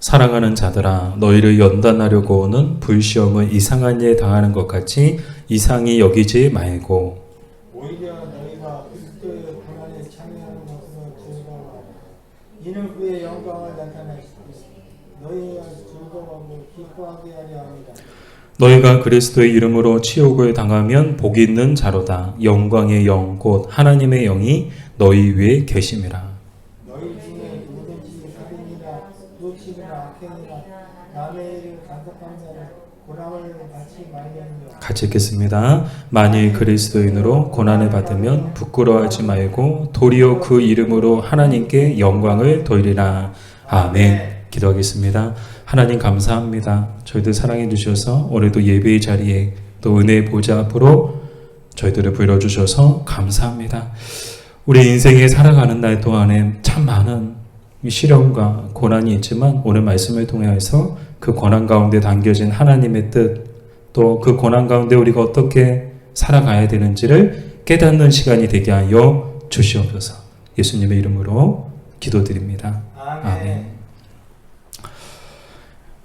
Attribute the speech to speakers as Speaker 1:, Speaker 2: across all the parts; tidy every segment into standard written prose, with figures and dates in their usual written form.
Speaker 1: 사랑하는 자들아, 너희를 연단하려고 오는 불시험을 이상한 일에 당하는 것 같이 이상히 여기지 말고
Speaker 2: 오히려 너희가 그리스도의 고난에 참여하는 것으로 즐거워하라. 이는 그의 영광을 나타내시고 너희가 즐거워하고 기뻐하게 하려 합니다.
Speaker 1: 너희가 그리스도의 이름으로 치욕을 당하면 복이 있는 자로다. 영광의 영 곧 하나님의 영이 너희 위에 계심이라.
Speaker 2: 너희 중에 누구든지 살인이나 도치나 악행이나 남의 일을 간섭한 자는 고난을 받지 말려니와.
Speaker 1: 같이 읽겠습니다. 만일 그리스도인으로 고난을 받으면 부끄러워하지 말고 도리어 그 이름으로 하나님께 영광을 돌리라. 아멘. 기도하겠습니다. 하나님 감사합니다. 저희들 사랑해 주셔서 오늘도 예배의 자리에 또 은혜의 보좌 앞으로 저희들을 불러주셔서 감사합니다. 우리 인생에 살아가는 날 동안에 참 많은 시련과 고난이 있지만 오늘 말씀을 통해서 그 고난 가운데 담겨진 하나님의 뜻, 또 그 고난 가운데 우리가 어떻게 살아가야 되는지를 깨닫는 시간이 되게 하여 주시옵소서. 예수님의 이름으로 기도드립니다. 아멘.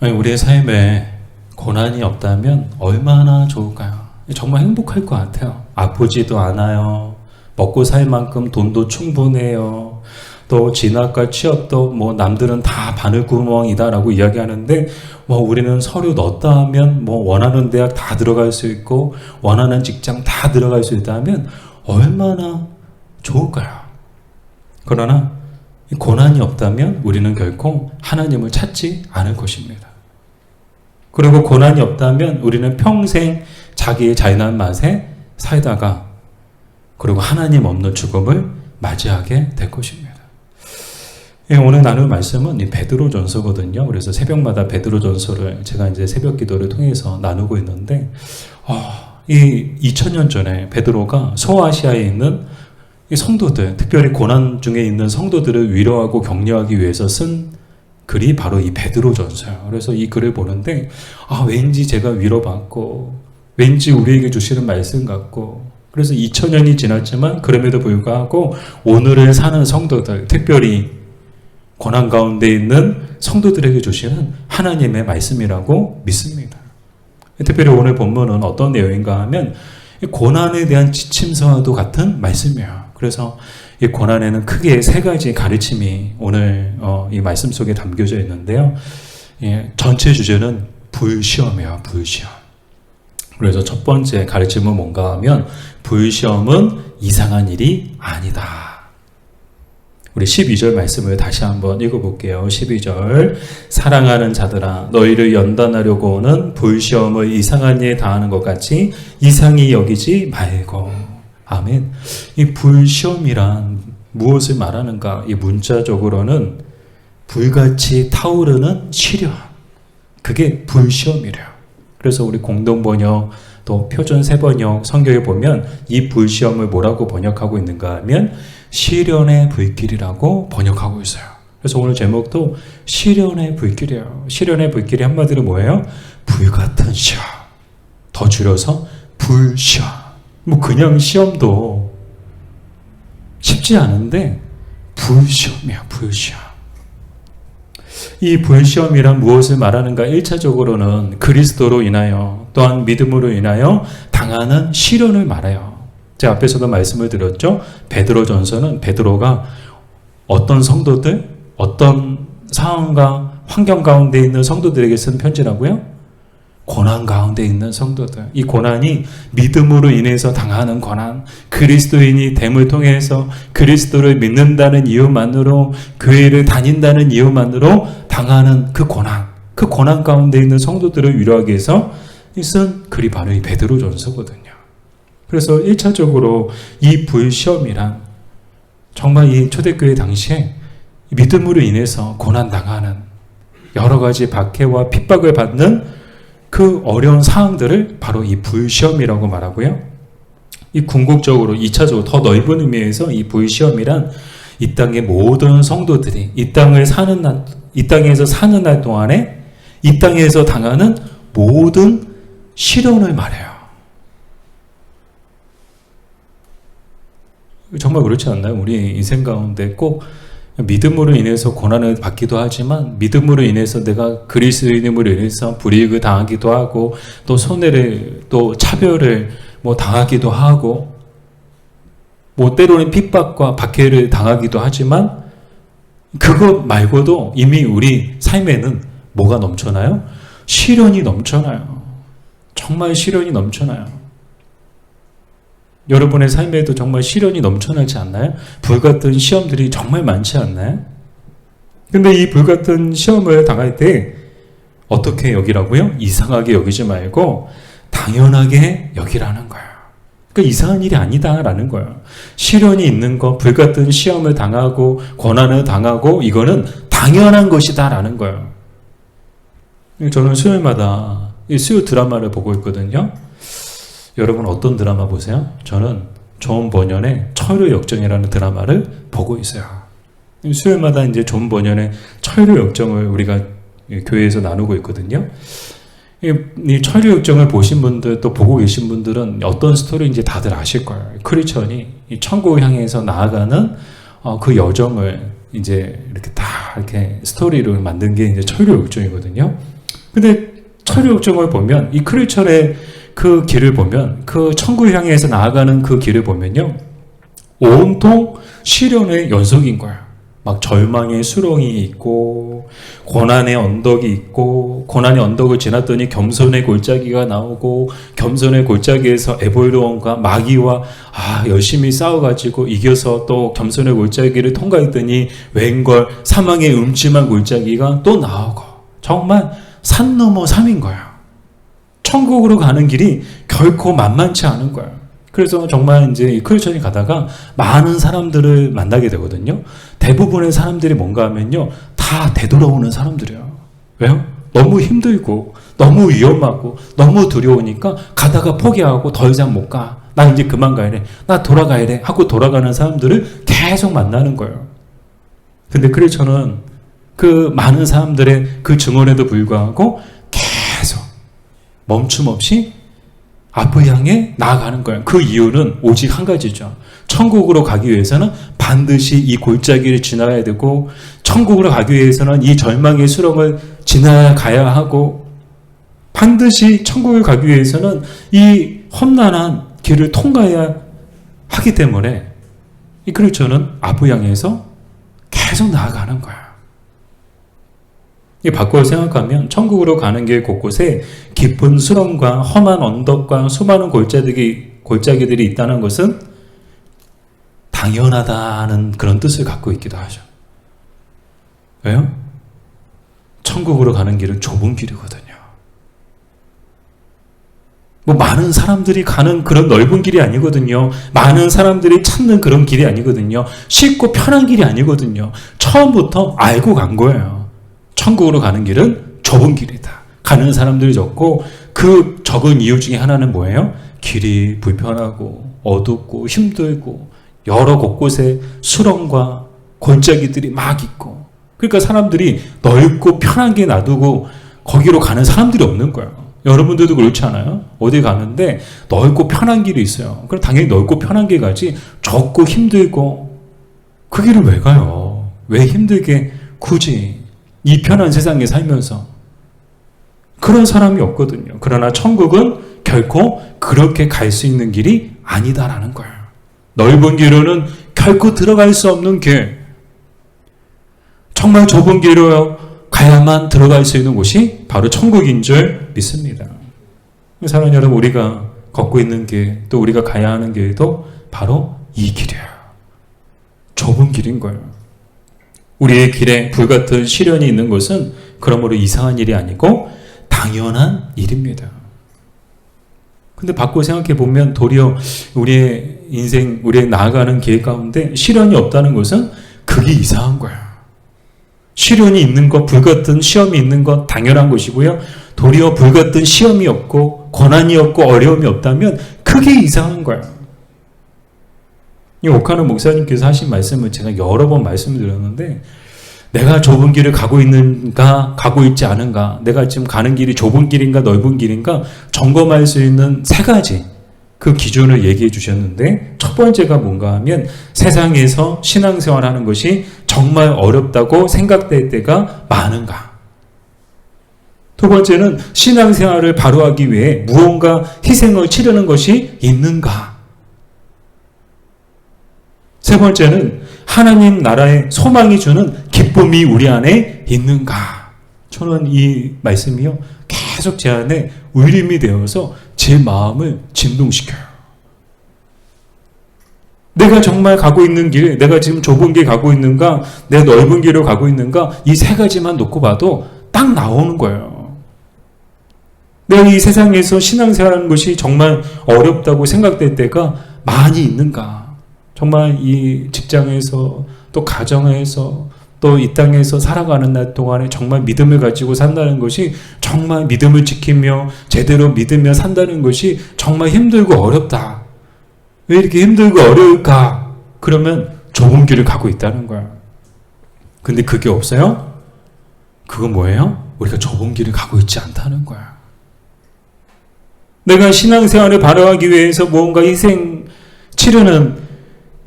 Speaker 1: 우리의 삶에 고난이 없다면 얼마나 좋을까요? 정말 행복할 것 같아요. 아프지도 않아요. 먹고 살 만큼 돈도 충분해요. 또 진학과 취업도 뭐 남들은 다 바늘구멍이다라고 이야기하는데 우리는 서류 넣었다 하면 원하는 대학 다 들어갈 수 있고 원하는 직장 다 들어갈 수 있다 하면 얼마나 좋을까요? 그러나 고난이 없다면 우리는 결코 하나님을 찾지 않을 것입니다. 그리고 고난이 없다면 우리는 평생 자기의 잘난 맛에 살다가 그리고 하나님 없는 죽음을 맞이하게 될 것입니다. 오늘 나눌 말씀은 이 베드로전서거든요. 그래서 새벽마다 베드로전서를 제가 이제 새벽 기도를 통해서 나누고 있는데, 이 2000년 전에 베드로가 소아시아에 있는 이 성도들, 특별히 고난 중에 있는 성도들을 위로하고 격려하기 위해서 쓴 글이 바로 이 베드로전서예요. 그래서 이 글을 보는데, 왠지 제가 위로받고, 왠지 우리에게 주시는 말씀 같고, 그래서 2000년이 지났지만 그럼에도 불구하고 오늘을 사는 성도들, 특별히 고난 가운데 있는 성도들에게 주시는 하나님의 말씀이라고 믿습니다. 특별히 오늘 본문은 어떤 내용인가 하면 고난에 대한 지침서와도 같은 말씀이에요. 그래서 이 고난에는 크게 세 가지 가르침이 오늘 이 말씀 속에 담겨져 있는데요. 전체 주제는 불시험이에요. 불시험. 그래서 첫 번째 가르침은 뭔가 하면 불시험은 이상한 일이 아니다. 우리 12절 말씀을 다시 한번 읽어볼게요. 12절 사랑하는 자들아 너희를 연단하려고 오는 불시험을 이상한 일에 당하는 것 같이 이상히 여기지 말고. 아멘. 이 불시험이란 무엇을 말하는가? 이 문자적으로는 불같이 타오르는 시련, 그게 불시험이래요. 그래서 우리 공동번역 또 표준 세번역 성경에 보면 이 불시험을 뭐라고 번역하고 있는가 하면 시련의 불길이라고 번역하고 있어요. 그래서 오늘 제목도 시련의 불길이에요. 시련의 불길이 한마디로 뭐예요? 불같은 시험. 더 줄여서 불시험. 그냥 시험도 쉽지 않은데 불시험이야. 불시험. 이 불시험이란 무엇을 말하는가? 1차적으로는 그리스도로 인하여 또한 믿음으로 인하여 당하는 시련을 말해요. 제가 앞에서도 말씀을 드렸죠. 베드로전서는 베드로가 어떤 성도들, 어떤 상황과 환경 가운데 있는 성도들에게 쓴 편지라고요? 고난 가운데 있는 성도들. 이 고난이 믿음으로 인해서 당하는 고난, 그리스도인이 됨을 통해서 그리스도를 믿는다는 이유만으로 교회를 다닌다는 이유만으로 당하는 그 고난 가운데 있는 성도들을 위로하기 위해서 쓴 글이 바로 이 베드로전서거든요. 그래서 1차적으로 이 불시험이란 정말 이 초대교회 당시에 믿음으로 인해서 고난당하는 여러 가지 박해와 핍박을 받는 그 어려운 상황들을 바로 이 불시험이라고 말하고요. 이 궁극적으로 2차적으로 더 넓은 의미에서 이 불시험이란 이 땅의 모든 성도들이 이 땅에서 사는 날 동안에 이 땅에서 당하는 모든 시련을 말해요. 정말 그렇지 않나요? 우리 인생 가운데 꼭 믿음으로 인해서 고난을 받기도 하지만 믿음으로 인해서 내가 그리스도인임으로 인해서 불이익을 당하기도 하고 또 손해를 또 차별을 뭐 당하기도 하고 뭐 때로는 핍박과 박해를 당하기도 하지만 그것 말고도 이미 우리 삶에는 뭐가 넘쳐나요? 시련이 넘쳐나요. 정말 시련이 넘쳐나요. 여러분의 삶에도 정말 시련이 넘쳐나지 않나요? 불같은 시험들이 정말 많지 않나요? 근데 이 불같은 시험을 당할 때 어떻게 여기라고요? 이상하게 여기지 말고 당연하게 여기라는 거예요. 그러니까 이상한 일이 아니다라는 거예요. 시련이 있는 거, 불같은 시험을 당하고 고난을 당하고 이거는 당연한 것이다라는 거예요. 저는 수요일마다 이 수요 드라마를 보고 있거든요. 여러분 어떤 드라마 보세요? 저는 존 버년의 철의 역정이라는 드라마를 보고 있어요. 수요일마다 이제 존 버년의 철의 역정을 우리가 교회에서 나누고 있거든요. 이 철의 역정을 보신 분들 또 보고 계신 분들은 어떤 스토리인지 다들 아실 거예요. 크리스천이 이 천국을 향해서 나아가는 그 여정을 이제 이렇게 다 이렇게 스토리를 만든 게 이제 철의 역정이거든요. 근데 철의 역정을 보면 이 크리스천의 그 길을 보면 그 천국을 향해서 나아가는 그 길을 보면요. 온통 시련의 연속인 거예요. 막 절망의 수렁이 있고 고난의 언덕이 있고 고난의 언덕을 지났더니 겸손의 골짜기가 나오고 겸손의 골짜기에서 에볼론과 마귀와 열심히 싸워가지고 이겨서 또 겸손의 골짜기를 통과했더니 웬걸 사망의 음침한 골짜기가 또 나오고 정말 산 넘어 산인 거예요. 천국으로 가는 길이 결코 만만치 않은 거예요. 그래서 정말 이제 이 크리스천이 가다가 많은 사람들을 만나게 되거든요. 대부분의 사람들이 뭔가 하면요. 다 되돌아오는 사람들이에요. 왜요? 너무 힘들고, 너무 위험하고, 너무 두려우니까 가다가 포기하고 더 이상 못 가. 나 이제 그만 가야 돼. 나 돌아가야 돼. 하고 돌아가는 사람들을 계속 만나는 거예요. 근데 크리스천은 그 많은 사람들의 그 증언에도 불구하고 계속 멈춤 없이 앞을 향해 나아가는 거예요. 그 이유는 오직 한 가지죠. 천국으로 가기 위해서는 반드시 이 골짜기를 지나야 되고 천국으로 가기 위해서는 이 절망의 수렁을 지나가야 하고 반드시 천국을 가기 위해서는 이 험난한 길을 통과해야 하기 때문에 이 크리스천은 앞을 향해서 계속 나아가는 거예요. 이 바꿔 생각하면 천국으로 가는 길 곳곳에 깊은 수렁과 험한 언덕과 수많은 골짜기들이 있다는 것은 당연하다는 그런 뜻을 갖고 있기도 하죠. 왜요? 천국으로 가는 길은 좁은 길이거든요. 뭐 많은 사람들이 가는 그런 넓은 길이 아니거든요. 많은 사람들이 찾는 그런 길이 아니거든요. 쉽고 편한 길이 아니거든요. 처음부터 알고 간 거예요. 천국으로 가는 길은 좁은 길이다. 가는 사람들이 적고 그 적은 이유 중에 하나는 뭐예요? 길이 불편하고 어둡고 힘들고 여러 곳곳에 수렁과 골짜기들이 막 있고 그러니까 사람들이 넓고 편하게 놔두고 거기로 가는 사람들이 없는 거예요. 여러분들도 그렇지 않아요? 어디 가는데 넓고 편한 길이 있어요. 그럼 당연히 넓고 편한 길 가지 좁고 힘들고 그 길을 왜 가요? 왜 힘들게 굳이 이 편한 세상에 살면서 그런 사람이 없거든요. 그러나 천국은 결코 그렇게 갈 수 있는 길이 아니다라는 거예요. 넓은 길로는 결코 들어갈 수 없는 길. 정말 좁은 길로 가야만 들어갈 수 있는 곳이 바로 천국인 줄 믿습니다. 사랑하는 여러분, 우리가 걷고 있는 길, 또 우리가 가야 하는 길도 바로 이 길이에요. 좁은 길인 거예요. 우리의 길에 불같은 시련이 있는 것은 그러므로 이상한 일이 아니고 당연한 일입니다. 근데 바꿔 생각해 보면 도리어 우리의 인생, 우리의 나아가는 길 가운데 시련이 없다는 것은 그게 이상한 거예요. 시련이 있는 것, 불같은 시험이 있는 것 당연한 것이고요. 도리어 불같은 시험이 없고 고난이 없고 어려움이 없다면 그게 이상한 거예요. 이 오카노 목사님께서 하신 말씀을 제가 여러 번 말씀드렸는데 내가 좁은 길을 가고 있는가 가고 있지 않은가 내가 지금 가는 길이 좁은 길인가 넓은 길인가 점검할 수 있는 세 가지 그 기준을 얘기해 주셨는데 첫 번째가 뭔가 하면 세상에서 신앙생활하는 것이 정말 어렵다고 생각될 때가 많은가. 두 번째는 신앙생활을 바로 하기 위해 무언가 희생을 치르는 것이 있는가. 세 번째는 하나님 나라의 소망이 주는 기쁨이 우리 안에 있는가. 저는 이 말씀이요 계속 제 안에 울림이 되어서 제 마음을 진동시켜요. 내가 정말 가고 있는 길, 내가 지금 좁은 길 가고 있는가, 내 넓은 길을 가고 있는가, 이 세 가지만 놓고 봐도 딱 나오는 거예요. 내가 이 세상에서 신앙생활하는 것이 정말 어렵다고 생각될 때가 많이 있는가. 정말 이 직장에서 또 가정에서 또 이 땅에서 살아가는 날 동안에 정말 믿음을 가지고 산다는 것이 정말 믿음을 지키며 제대로 믿으며 산다는 것이 정말 힘들고 어렵다. 왜 이렇게 힘들고 어려울까? 그러면 좁은 길을 가고 있다는 거야. 근데 그게 없어요? 그건 뭐예요? 우리가 좁은 길을 가고 있지 않다는 거야. 내가 신앙생활을 바로하기 위해서 무언가 치르는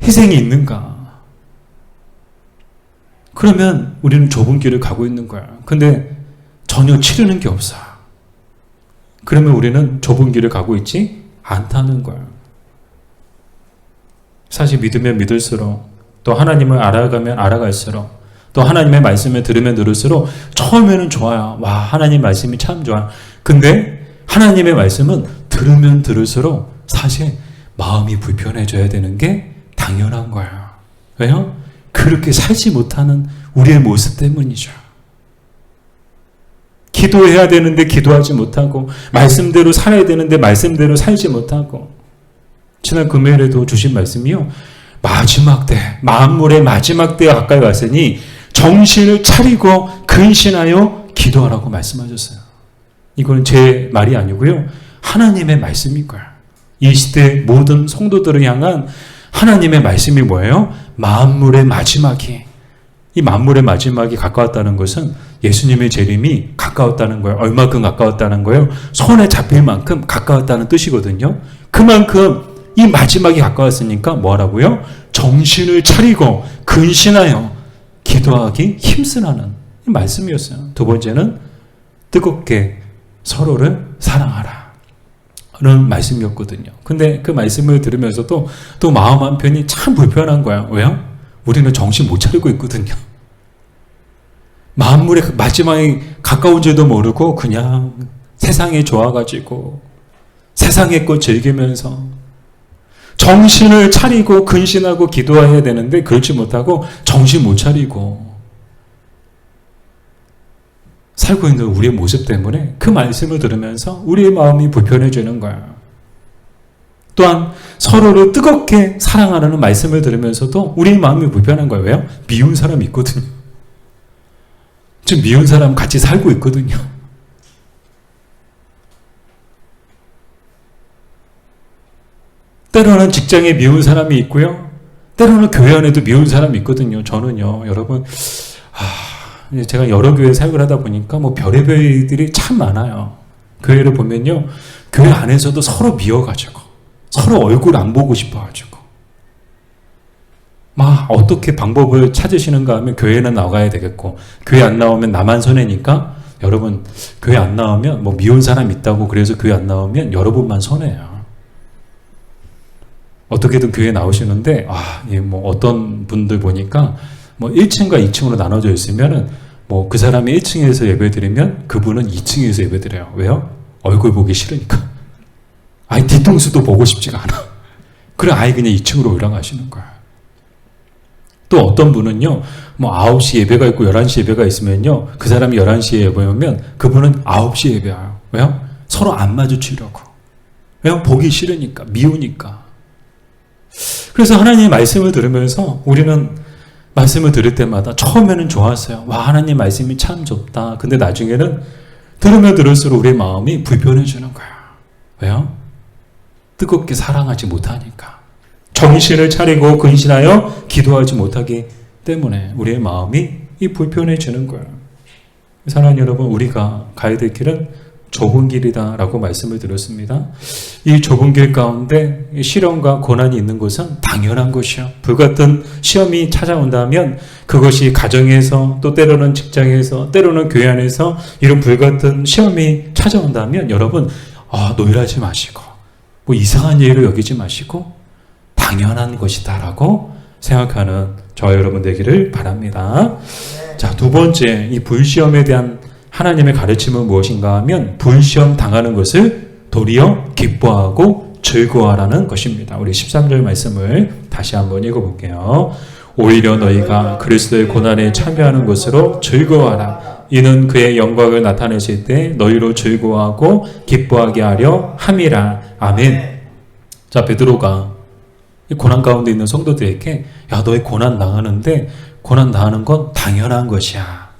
Speaker 1: 희생이 있는가? 그러면 우리는 좁은 길을 가고 있는 거야. 근데 전혀 치르는 게 없어. 그러면 우리는 좁은 길을 가고 있지 않다는 거야. 사실 믿으면 믿을수록 또 하나님을 알아가면 알아갈수록 또 하나님의 말씀을 들으면 들을수록 처음에는 좋아요. 와, 하나님 말씀이 참 좋아. 근데 하나님의 말씀은 들으면 들을수록 사실 마음이 불편해져야 되는 게 당연한 거야. 왜요? 그렇게 살지 못하는 우리의 모습 때문이죠. 기도해야 되는데 기도하지 못하고 말씀대로 살아야 되는데 말씀대로 살지 못하고 지난 금요일에도 주신 말씀이요. 마지막 때, 만물의 마지막 때에 가까이 왔으니 정신을 차리고 근신하여 기도하라고 말씀하셨어요. 이거는 제 말이 아니고요. 하나님의 말씀인 거예요. 이 시대 모든 성도들을 향한 하나님의 말씀이 뭐예요? 만물의 마지막이. 이 만물의 마지막이 가까웠다는 것은 예수님의 재림이 가까웠다는 거예요. 얼마큼 가까웠다는 거예요? 손에 잡힐 만큼 가까웠다는 뜻이거든요. 그만큼 이 마지막이 가까웠으니까 뭐 하라고요? 정신을 차리고 근신하여 기도하기 힘쓰라는 이 말씀이었어요. 두 번째는 뜨겁게 서로를 사랑하라. 는 말씀이었거든요. 근데 그 말씀을 들으면서도 또 마음 한편이 참 불편한 거야. 왜요? 우리는 정신 못 차리고 있거든요. 만물의 마지막에 가까운 줄도 모르고 그냥 세상에 좋아가지고 세상의 것 즐기면서 정신을 차리고 근신하고 기도해야 되는데 그렇지 못하고 정신 못 차리고 살고 있는 우리의 모습 때문에 그 말씀을 들으면서 우리의 마음이 불편해지는 거야. 또한 서로를 뜨겁게 사랑하라는 말씀을 들으면서도 우리의 마음이 불편한 거예요. 왜요? 미운 사람이 있거든요. 지금 미운 사람 같이 살고 있거든요. 때로는 직장에 미운 사람이 있고요. 때로는 교회 안에도 미운 사람이 있거든요. 저는요, 여러분, 제가 여러 교회 사역을 하다 보니까 뭐 별의별 일들이 참 많아요. 교회를 보면요, 교회 안에서도 서로 미워가지고 서로 얼굴 안 보고 싶어가지고 막 어떻게 방법을 찾으시는가 하면 교회는 나가야 되겠고 교회 안 나오면 나만 손해니까 여러분 교회 안 나오면 뭐 미운 사람 있다고 그래서 교회 안 나오면 여러분만 손해예요. 어떻게든 교회 나오시는데 뭐 어떤 분들 보니까 뭐 1층과 2층으로 나눠져 있으면은 뭐 그 사람이 1층에서 예배드리면 그분은 2층에서 예배드려요. 왜요? 얼굴 보기 싫으니까. 아예 뒤통수도 보고 싶지가 않아. 그래 아예 그냥 2층으로 올라가시는 거야. 또 어떤 분은요, 뭐 9시 예배가 있고 11시 예배가 있으면요, 그 사람이 11시에 예배하면 그분은 9시 예배해요. 왜요? 서로 안 마주치려고. 왜요? 보기 싫으니까, 미우니까. 그래서 하나님의 말씀을 들으면서 우리는 말씀을 들을 때마다 처음에는 좋았어요. 와, 하나님 말씀이 참 좋다. 근데 나중에는 들으면 들을수록 우리의 마음이 불편해지는 거야. 왜요? 뜨겁게 사랑하지 못하니까. 정신을 차리고 근신하여 기도하지 못하기 때문에 우리의 마음이 불편해지는 거예요. 사랑하는 여러분, 우리가 가야 될 길은 좁은 길이다라고 말씀을 드렸습니다. 이 좁은 길 가운데 시련과 고난이 있는 것은 당연한 것이요. 불같은 시험이 찾아온다면 그것이 가정에서 또 때로는 직장에서 때로는 교회 안에서 이런 불같은 시험이 찾아온다면 여러분 노일하지 마시고 뭐 이상한 일을 여기지 마시고 당연한 것이다라고 생각하는 저와 여러분 되기를 바랍니다. 자, 두 번째 이 불시험에 대한 하나님의 가르침은 무엇인가 하면 불시험 당하는 것을 도리어 기뻐하고 즐거워하라는 것입니다. 우리 13절 말씀을 다시 한번 읽어볼게요. 오히려 너희가 그리스도의 고난에 참여하는 것으로 즐거워하라. 이는 그의 영광을 나타내실 때 너희로 즐거워하고 기뻐하게 하려 함이라. 아멘. 자, 베드로가 이 고난 가운데 있는 성도들에게 야, 너희 고난 당하는데 고난 당하는 건 당연한 것이야.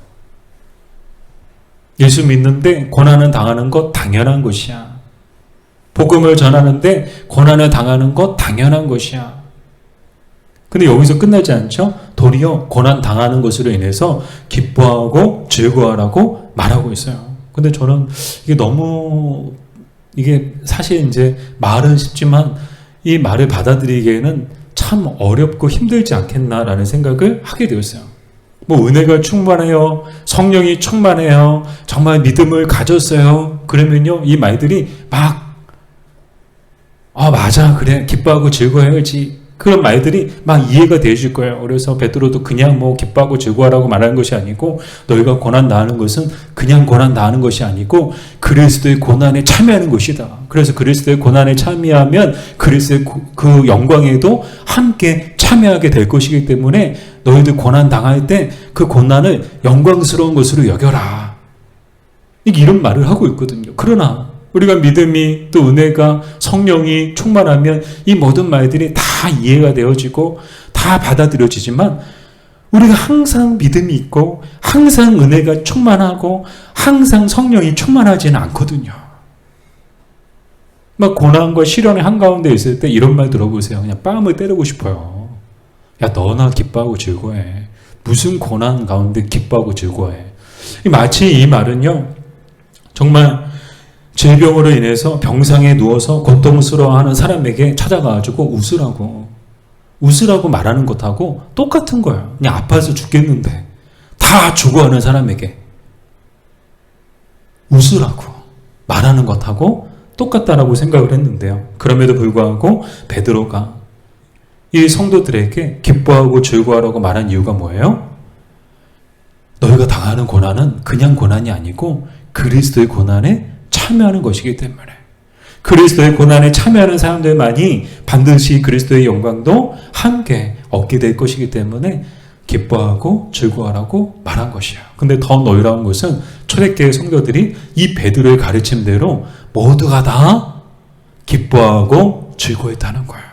Speaker 1: 예수 믿는데 고난을 당하는 것 당연한 것이야. 복음을 전하는데 고난을 당하는 것 당연한 것이야. 근데 여기서 끝나지 않죠? 도리어 고난 당하는 것으로 인해서 기뻐하고 즐거워하라고 말하고 있어요. 근데 저는 이게 사실 이제 말은 쉽지만 이 말을 받아들이기에는 참 어렵고 힘들지 않겠나라는 생각을 하게 되었어요. 뭐 은혜가 충만해요. 성령이 충만해요. 정말 믿음을 가졌어요. 그러면요, 이 말들이 막 맞아, 그래, 기뻐하고 즐거워해야지. 그런 말들이 막 이해가 되실 거예요. 그래서 베드로도 그냥 뭐 기뻐하고 즐거워하라고 말하는 것이 아니고 너희가 고난 당하는 것은 그냥 고난 당하는 것이 아니고 그리스도의 고난에 참여하는 것이다. 그래서 그리스도의 고난에 참여하면 그리스도의 그 영광에도 함께 참여하게 될 것이기 때문에 너희들 고난 당할 때 그 고난을 영광스러운 것으로 여겨라. 이런 말을 하고 있거든요. 그러나 우리가 믿음이 또 은혜가 성령이 충만하면 이 모든 말들이 다 이해가 되어지고 다 받아들여지지만 우리가 항상 믿음이 있고 항상 은혜가 충만하고 항상 성령이 충만하지는 않거든요. 막 고난과 시련의 한가운데 있을 때 이런 말 들어보세요. 그냥 뺨을 때리고 싶어요. 야, 너나 기뻐하고 즐거워해. 무슨 고난 가운데 기뻐하고 즐거워해. 마치 이 말은요, 정말 질병으로 인해서 병상에 누워서 고통스러워하는 사람에게 찾아가가지고 웃으라고 말하는 것하고 똑같은 거예요. 그냥 아파서 죽겠는데 다 죽어가는 사람에게 웃으라고 말하는 것하고 똑같다라고 생각을 했는데요. 그럼에도 불구하고 베드로가 이 성도들에게 기뻐하고 즐거워하라고 말한 이유가 뭐예요? 너희가 당하는 고난은 그냥 고난이 아니고 그리스도의 고난에 참여하는 것이기 때문에 그리스도의 고난에 참여하는 사람들만이 반드시 그리스도의 영광도 함께 얻게 될 것이기 때문에 기뻐하고 즐거워하라고 말한 것이에요. 근데 더 놀라운 것은 초대교회 성도들이 이 베드로의 가르침대로 모두가 다 기뻐하고 즐거워했다는 거예요.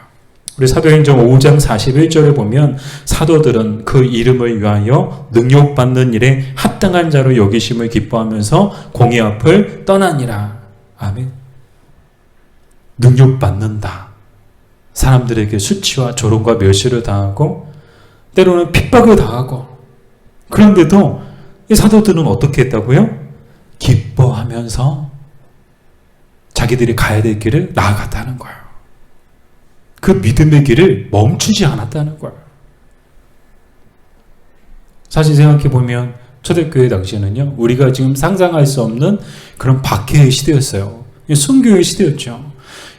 Speaker 1: 우리 사도행전 5장 41절을 보면 사도들은 그 이름을 위하여 능욕받는 일에 합당한 자로 여기심을 기뻐하면서 공의 앞을 떠나니라. 아멘. 능욕받는다. 사람들에게 수치와 조롱과 멸시를 당하고 때로는 핍박을 당하고 그런데도 이 사도들은 어떻게 했다고요? 기뻐하면서 자기들이 가야 될 길을 나아갔다는 거예요. 그 믿음의 길을 멈추지 않았다는 거예요. 사실 생각해보면 초대교회 당시에는요, 우리가 지금 상상할 수 없는 그런 박해의 시대였어요. 순교의 시대였죠.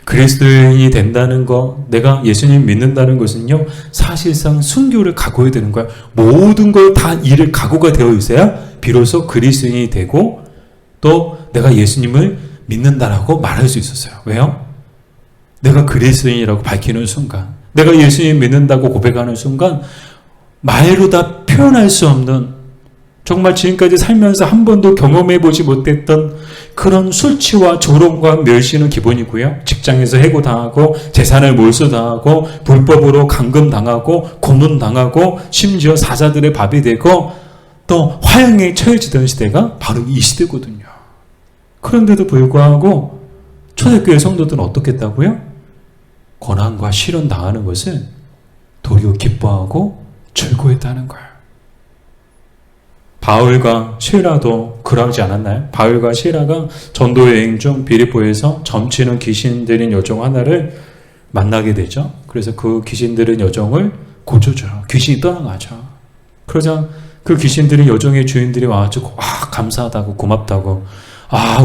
Speaker 1: 그리스도인이 된다는 거, 내가 예수님 믿는다는 것은요, 사실상 순교를 각오해야 되는 거야. 모든 걸 다 이를 각오가 되어 있어야 비로소 그리스도인이 되고 또 내가 예수님을 믿는다라고 말할 수 있었어요. 왜요? 내가 그리스도인이라고 밝히는 순간, 내가 예수님 믿는다고 고백하는 순간 말로 다 표현할 수 없는, 정말 지금까지 살면서 한 번도 경험해보지 못했던 그런 수치와 조롱과 멸시는 기본이고요. 직장에서 해고당하고 재산을 몰수당하고 불법으로 감금당하고 고문당하고 심지어 사자들의 밥이 되고 또 화형에 처해지던 시대가 바로 이 시대거든요. 그런데도 불구하고 초대교회 성도들은 어떻게 했다고요? 고난과 시련 당하는 것을 도리어 기뻐하고 즐거워했다는 거예요. 바울과 시라도 그러지 않았나요? 바울과 시라가 전도 여행 중 빌립보에서 점치는 귀신 들인 여종 하나를 만나게 되죠. 그래서 그 귀신 들인 여종을 고쳐줘요. 귀신이 떠나가죠. 그러자 그 귀신 들인 여종의 주인들이 와가지고 감사하다고 고맙다고,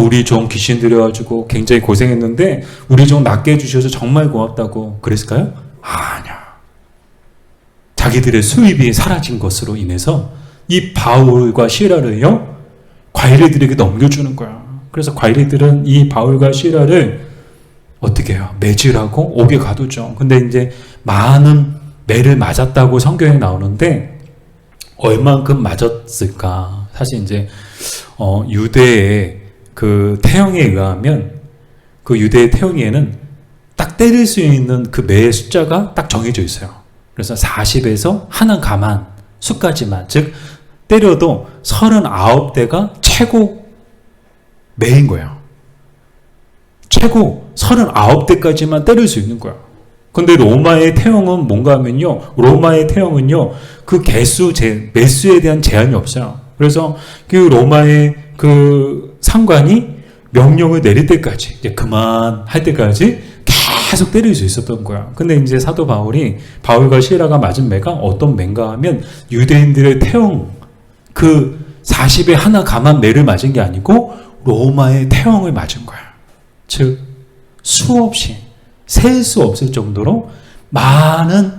Speaker 1: 우리 종 귀신 들여가지고 굉장히 고생했는데 우리 종 낫게 해주셔서 정말 고맙다고 그랬을까요? 아니야. 자기들의 수입이 사라진 것으로 인해서 이 바울과 시라를요, 관리들에게 넘겨주는 거야. 그래서 관리들은 이 바울과 시라를 어떻게 해요? 매질하고 옥에 가두죠. 근데 이제 많은 매를 맞았다고 성경에 나오는데 얼만큼 맞았을까? 사실 이제 유대의 그 태형에 의하면 그 유대의 태형에는 딱 때릴 수 있는 그 매의 숫자가 딱 정해져 있어요. 그래서 40에서 하는 가만 수까지만, 즉 때려도 39대가 최고 매인 거예요. 최고 39대까지만 때릴 수 있는 거야. 근데 로마의 태형은 뭔가 하면요, 로마의 태형은요, 그 매수에 대한 제한이 없어요. 그래서 그 로마의 그 상관이 명령을 내릴 때까지, 이제 그만할 때까지 계속 때릴 수 있었던 거야. 근데 이제 사도 바울이, 바울과 시라가 맞은 매가 어떤 매인가 하면 유대인들의 태형, 그 40에 하나 감한 매를 맞은 게 아니고 로마의 태형을 맞은 거야. 즉 수없이 셀 수 없을 정도로 많은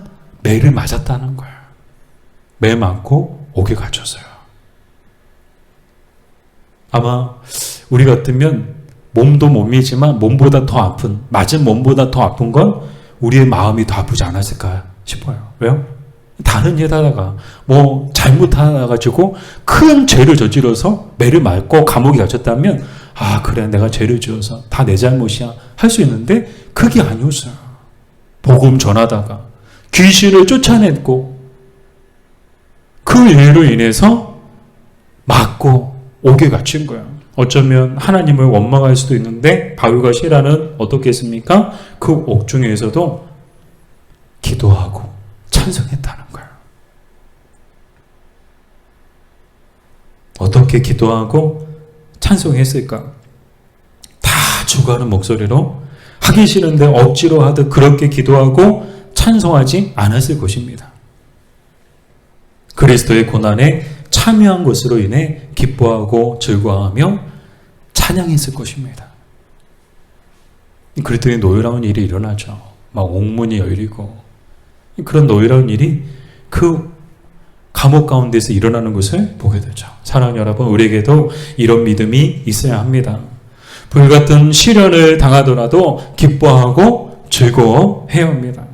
Speaker 1: 매를 맞았다는 거야. 매 맞고 옥에 갇혔어요. 아마 우리 같으면 몸도 몸이지만 몸보다 더 아픈, 맞은 몸보다 더 아픈 건 우리의 마음이 더 아프지 않았을까 싶어요. 왜요? 다른 일하다가 뭐 잘못하가지고 큰 죄를 저질러서 매를 맞고 감옥에 갇혔다면 그래, 내가 죄를 지어서 다 내 잘못이야 할 수 있는데 그게 아니었어요. 복음 전하다가 귀신을 쫓아냈고 그 일로 인해서 맞고 옥에 갇힌 거예요. 어쩌면 하나님을 원망할 수도 있는데 바울과 시라는 어떻게 했습니까? 그 옥중에서도 기도하고 찬송했다는 거예요. 어떻게 기도하고 찬송했을까? 다 죽어가는 목소리로, 하기 싫은데 억지로 하듯 그렇게 기도하고 찬송하지 않았을 것입니다. 그리스도의 고난에 참여한 것으로 인해 기뻐하고 즐거워하며 찬양했을 것입니다. 그랬더니 노여로운 일이 일어나죠. 막 옥문이 열리고, 그런 노여로운 일이 그 감옥 가운데서 일어나는 것을 보게 되죠. 사랑하는 여러분, 우리에게도 이런 믿음이 있어야 합니다. 불같은 시련을 당하더라도 기뻐하고 즐거워해야 합니다.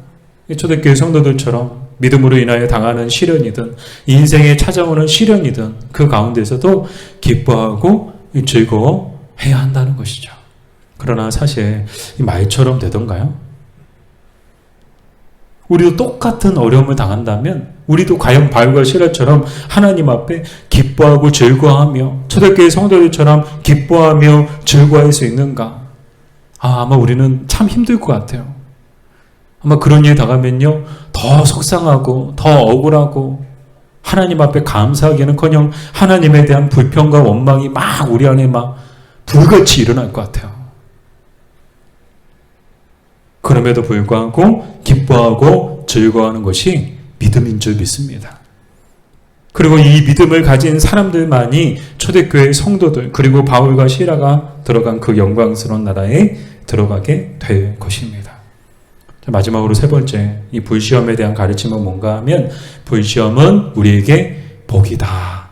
Speaker 1: 초대교회 성도들처럼 믿음으로 인하여 당하는 시련이든 인생에 찾아오는 시련이든 그 가운데서도 기뻐하고 즐거워해야 한다는 것이죠. 그러나 사실 이 말처럼 되던가요? 우리도 똑같은 어려움을 당한다면 우리도 과연 바울과 시라처럼 하나님 앞에 기뻐하고 즐거워하며 초대교회 성도들처럼 기뻐하며 즐거워할 수 있는가? 아마 우리는 참 힘들 것 같아요. 아마 그런 일에 당하면요, 더 속상하고 더 억울하고 하나님 앞에 감사하기는커녕 하나님에 대한 불평과 원망이 막 우리 안에 막 불같이 일어날 것 같아요. 그럼에도 불구하고 기뻐하고 즐거워하는 것이 믿음인 줄 믿습니다. 그리고 이 믿음을 가진 사람들만이 초대교회 성도들, 그리고 바울과 시라가 들어간 그 영광스러운 나라에 들어가게 될 것입니다. 마지막으로 세 번째, 이 불시험에 대한 가르침은 뭔가 하면 불시험은 우리에게 복이다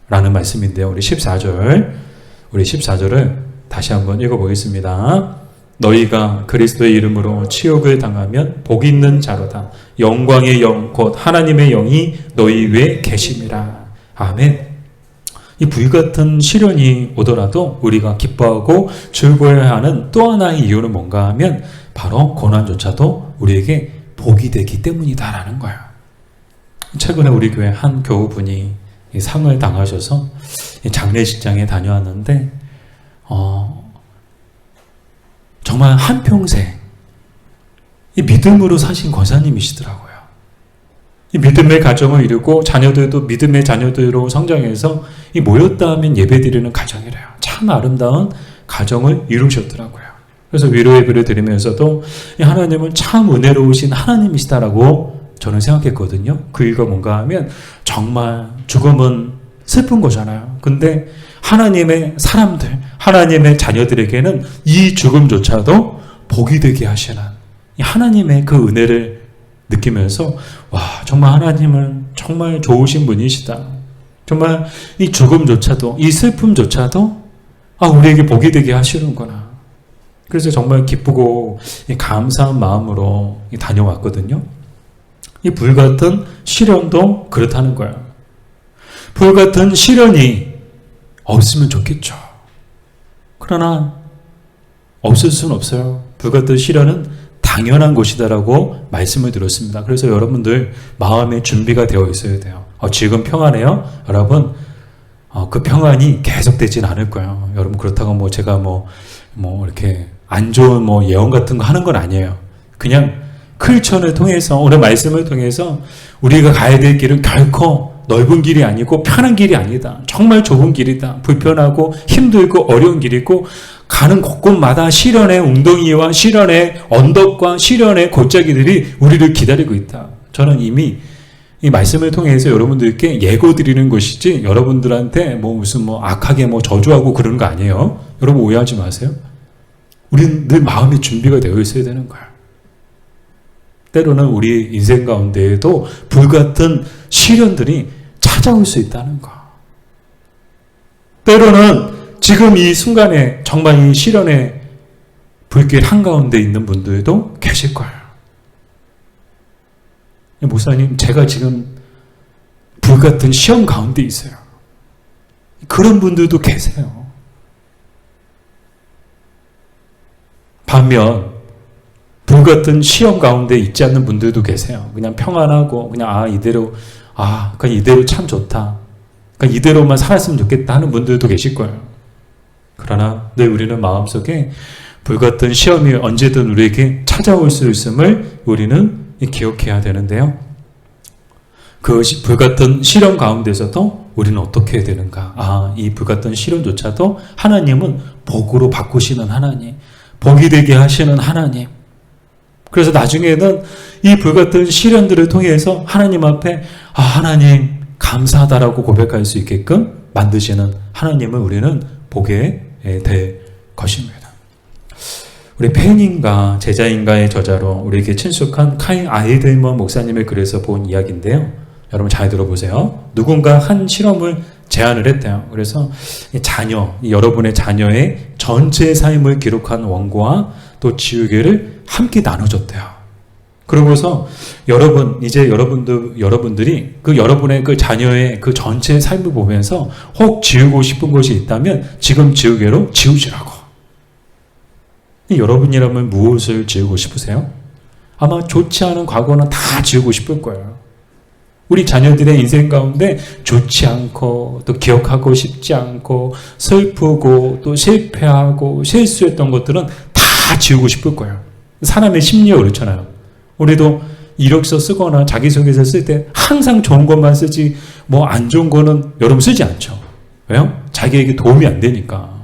Speaker 1: 라는 말씀인데요. 우리 14절을 다시 한번 읽어보겠습니다. 너희가 그리스도의 이름으로 치욕을 당하면 복 있는 자로다. 영광의 영 곧 하나님의 영이 너희 위에 계심이라. 아멘. 이 불같은 시련이 오더라도 우리가 기뻐하고 즐거워해야 하는 또 하나의 이유는 뭔가 하면 바로 고난조차도 우리에게 복이 되기 때문이다라는 거예요. 최근에 우리 교회 한 교우분이 상을 당하셔서 장례식장에 다녀왔는데 정말 한평생 이 믿음으로 사신 권사님이시더라고요. 이 믿음의 가정을 이루고 자녀들도 믿음의 자녀들로 성장해서 이 모였다 하면 예배드리는 가정이래요. 참 아름다운 가정을 이루셨더라고요. 그래서 위로의 예배를 드리면서도 이 하나님은 참 은혜로우신 하나님이시다라고 저는 생각했거든요. 그 이유가 뭔가 하면 정말 죽음은 슬픈 거잖아요. 근데 하나님의 사람들, 하나님의 자녀들에게는 이 죽음조차도 복이 되게 하시는 이 하나님의 그 은혜를 느끼면서 와, 정말 하나님은 정말 좋으신 분이시다. 정말 이 죽음조차도, 이 슬픔조차도 우리에게 복이 되게 하시는구나. 그래서 정말 기쁘고 감사한 마음으로 다녀왔거든요. 이 불같은 시련도 그렇다는 거예요. 불같은 시련이 없으면 좋겠죠. 그러나 없을 수는 없어요. 불같은 시련은 당연한 것이다라고 말씀을 드렸습니다. 그래서 여러분들 마음의 준비가 되어 있어야 돼요. 지금 평안해요? 여러분, 그 평안이 계속되진 않을 거예요. 여러분, 그렇다고 제가 이렇게 안 좋은 예언 같은 거 하는 건 아니에요. 그냥 크리스천을 통해서, 오늘 말씀을 통해서 우리가 가야 될 길은 결코 넓은 길이 아니고 편한 길이 아니다. 정말 좁은 길이다. 불편하고 힘들고 어려운 길이고 가는 곳곳마다 시련의 웅덩이와 시련의 언덕과 시련의 골짜기들이 우리를 기다리고 있다. 저는 이미 이 말씀을 통해서 여러분들께 예고 드리는 것이지 여러분들한테 무슨 악하게 저주하고 그런 거 아니에요. 여러분 오해하지 마세요. 우리는 늘 마음의 준비가 되어 있어야 되는 거야. 때로는 우리 인생 가운데에도 불같은 시련들이 찾아올 수 있다는 거. 때로는 지금 이 순간에 정말 이 시련의 불길 한가운데 있는 분들도 계실 거예요. 목사님, 제가 지금 불같은 시험 가운데 있어요. 그런 분들도 계세요. 반면 불같은 시험 가운데 있지 않는 분들도 계세요. 그냥 평안하고 그냥 그냥 이대로 참 좋다. 그냥 이대로만 살았으면 좋겠다 하는 분들도 계실 거예요. 그러나 늘 우리는 마음속에 불같은 시험이 언제든 우리에게 찾아올 수 있음을 우리는 기억해야 되는데요. 그 불같은 시련 가운데서도 우리는 어떻게 해야 되는가? 이 불같은 시련조차도 하나님은 복으로 바꾸시는 하나님, 복이 되게 하시는 하나님. 그래서 나중에는 이 불같은 시련들을 통해서 하나님 앞에 하나님 감사하다라고 고백할 수 있게끔 만드시는 하나님을 우리는 보게 될 것입니다. 우리 팬인가 제자인가의 저자로 우리에게 친숙한 카인 아이들먼 목사님의 글에서 본 이야기인데요. 여러분 잘 들어보세요. 누군가 한 실험을 제안을 했대요. 그래서 여러분의 자녀의 전체 삶을 기록한 원고와 또 지우개를 함께 나눠줬대요. 그러고서 여러분들이 여러분의 그 자녀의 그 전체 삶을 보면서 혹 지우고 싶은 것이 있다면 지금 지우개로 지우시라고. 여러분이라면 무엇을 지우고 싶으세요? 아마 좋지 않은 과거는 다 지우고 싶을 거예요. 우리 자녀들의 인생 가운데 좋지 않고 또 기억하고 싶지 않고 슬프고 또 실패하고 실수했던 것들은 다 지우고 싶을 거예요. 사람의 심리가 그렇잖아요. 우리도 이력서 쓰거나 자기소개서 쓸 때 항상 좋은 것만 쓰지 안 좋은 거는 여러분 쓰지 않죠. 왜요? 자기에게 도움이 안 되니까.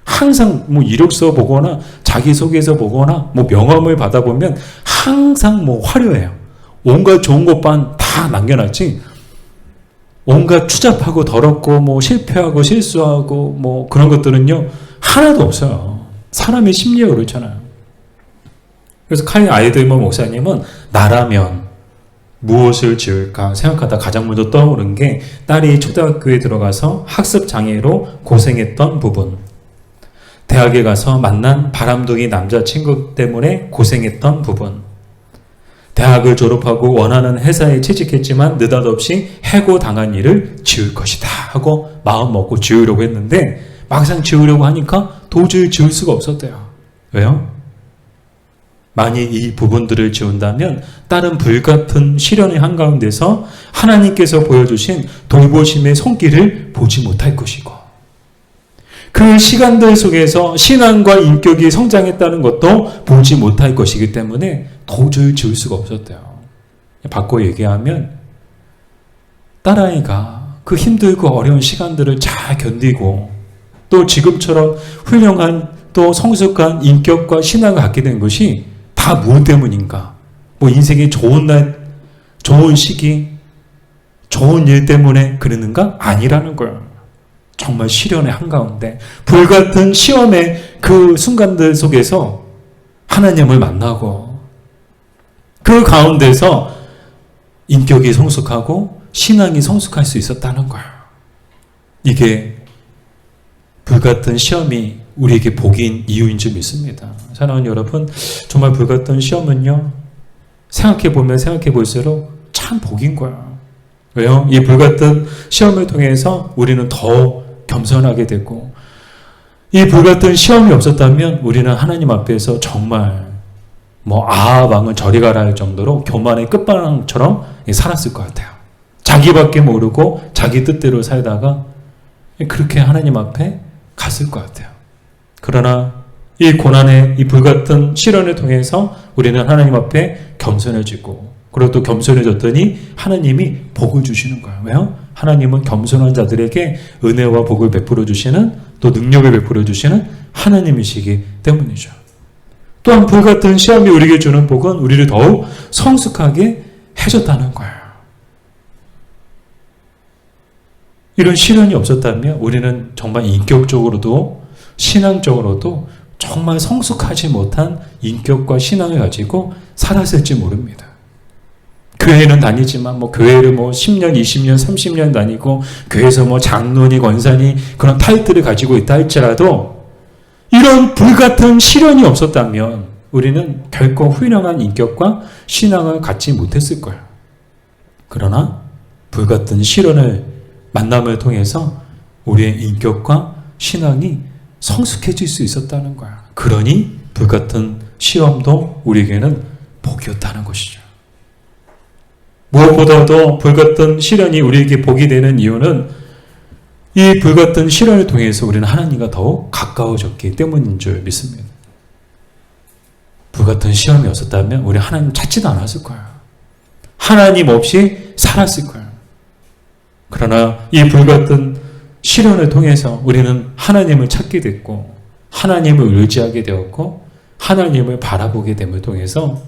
Speaker 1: 항상 이력서 보거나 자기소개서 보거나 명함을 받아보면 항상 화려해요. 온갖 좋은 것만 다 남겨놨지 온갖 추잡하고 더럽고 실패하고 실수하고 그런 것들은요 하나도 없어요. 사람의 심리가 그렇잖아요. 그래서 카인 아이들먼 목사님은 나라면 무엇을 지을까 생각하다 가장 먼저 떠오른 게 딸이 초등학교에 들어가서 학습장애로 고생했던 부분, 대학에 가서 만난 바람둥이 남자친구 때문에 고생했던 부분, 대학을 졸업하고 원하는 회사에 취직했지만 느닷없이 해고당한 일을 지울 것이다 하고 마음 먹고 지우려고 했는데 막상 지우려고 하니까 도저히 지울 수가 없었대요. 왜요? 만약 이 부분들을 지운다면 다른 불같은 시련의 한가운데서 하나님께서 보여주신 돌보심의 손길을 보지 못할 것이고 그 시간들 속에서 신앙과 인격이 성장했다는 것도 보지 못할 것이기 때문에 도저히 지울 수가 없었대요. 바꿔 얘기하면 딸아이가 그 힘들고 어려운 시간들을 잘 견디고 또 지금처럼 훌륭한 또 성숙한 인격과 신앙을 갖게 된 것이 다 무엇 때문인가? 뭐 인생의 좋은 날, 좋은 시기, 좋은 일 때문에 그러는가? 아니라는 거예요. 정말 시련의 한가운데 불같은 시험의 그 순간들 속에서 하나님을 만나고 그 가운데서 인격이 성숙하고 신앙이 성숙할 수 있었다는 거예요. 이게 불같은 시험이 우리에게 복인 이유인 줄 믿습니다. 사랑하는 여러분, 정말 불같은 시험은요, 생각해 볼수록 참 복인 거예요. 왜요? 이 불같은 시험을 통해서 우리는 더 겸손하게 되고, 이 불같은 시험이 없었다면 우리는 하나님 앞에서 정말 왕은 저리 가라 할 정도로 교만의 끝판왕처럼 살았을 것 같아요. 자기밖에 모르고 자기 뜻대로 살다가 그렇게 하나님 앞에 갔을 것 같아요. 그러나 이 고난의 이 불같은 시련을 통해서 우리는 하나님 앞에 겸손해지고, 그리고 또 겸손해졌더니 하나님이 복을 주시는 거예요. 왜요? 하나님은 겸손한 자들에게 은혜와 복을 베풀어 주시는, 또 능력을 베풀어 주시는 하나님이시기 때문이죠. 또한 불같은 시험이 우리에게 주는 복은 우리를 더욱 성숙하게 해줬다는 거예요. 이런 시련이 없었다면 우리는 정말 인격적으로도 신앙적으로도 정말 성숙하지 못한 인격과 신앙을 가지고 살았을지 모릅니다. 교회는 다니지만 교회를 10년, 20년, 30년 다니고 교회에서 장로니 권사니 그런 타이틀을 가지고 있다 할지라도 이런 불같은 시련이 없었다면 우리는 결코 훌륭한 인격과 신앙을 갖지 못했을 거예요. 그러나 불같은 시련을 만남을 통해서 우리의 인격과 신앙이 성숙해질 수 있었다는 거야. 그러니 불같은 시험도 우리에게는 복이었다는 것이죠. 무엇보다도 불같은 시련이 우리에게 복이 되는 이유는 이 불같은 시련을 통해서 우리는 하나님과 더욱 가까워졌기 때문인 줄 믿습니다. 불같은 시험이 없었다면 우리 하나님 찾지도 않았을 거예요. 하나님 없이 살았을 거예요. 그러나 이 불같은 시련을 통해서 우리는 하나님을 찾게 됐고, 하나님을 의지하게 되었고, 하나님을 바라보게 됨을 통해서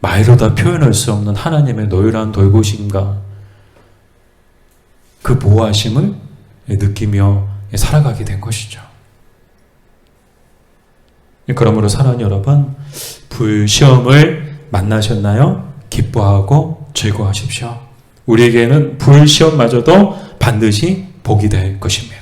Speaker 1: 말로 다 표현할 수 없는 하나님의 노율한 돌보심과 그 보호하심을 느끼며 살아가게 된 것이죠. 그러므로 사랑하는 여러분, 불시험을 만나셨나요? 기뻐하고 즐거워하십시오. 우리에게는 불시험마저도 반드시 복이 될 것입니다.